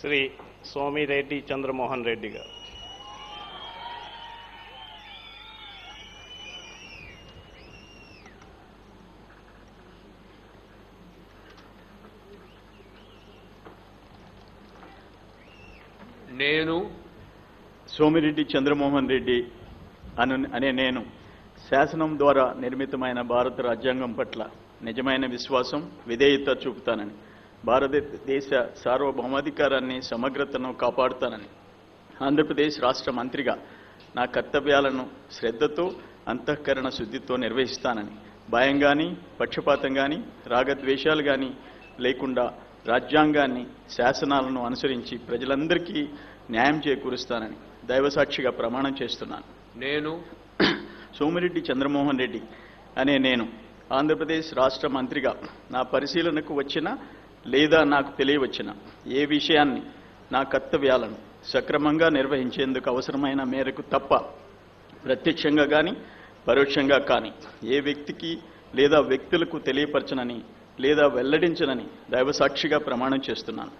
శ్రీ సోమిరెడ్డి చంద్రమోహన్ రెడ్డి గారు. నేను సోమిరెడ్డి చంద్రమోహన్ రెడ్డి అనే నేను శాసనం ద్వారా నిర్మితమైన భారత రాజ్యాంగం పట్ల నిజమైన విశ్వాసం, విధేయత చూపుతానని, భారతదేశ సార్వభౌమాధికారాన్ని, సమగ్రతను కాపాడుతానని, ఆంధ్రప్రదేశ్ రాష్ట్ర మంత్రిగా నా కర్తవ్యాలను శ్రద్ధతో, అంతఃకరణ శుద్ధితో నిర్వహిస్తానని, భయం కానీ, పక్షపాతం కానీ, రాగద్వేషాలు కానీ లేకుండా రాజ్యాంగాన్ని, శాసనాలను అనుసరించి ప్రజలందరికీ న్యాయం చేకూరుస్తానని దైవసాక్షిగా ప్రమాణం చేస్తున్నాను. నేను సోమిరెడ్డి చంద్రమోహన్ రెడ్డి అనే నేను ఆంధ్రప్రదేశ్ రాష్ట్ర మంత్రిగా నా పరిశీలనకు వచ్చిన లేదా నాకు తెలియవచ్చిన ఏ విషయాన్ని, నా కర్తవ్యాలను సక్రమంగా నిర్వహించేందుకు అవసరమైన మేరకు తప్ప ప్రత్యక్షంగా కానీ పరోక్షంగా కానీ ఏ వ్యక్తికి లేదా వ్యక్తులకు తెలియపరచనని లేదా వెల్లడించనని దైవసాక్షిగా ప్రమాణం చేస్తున్నాను.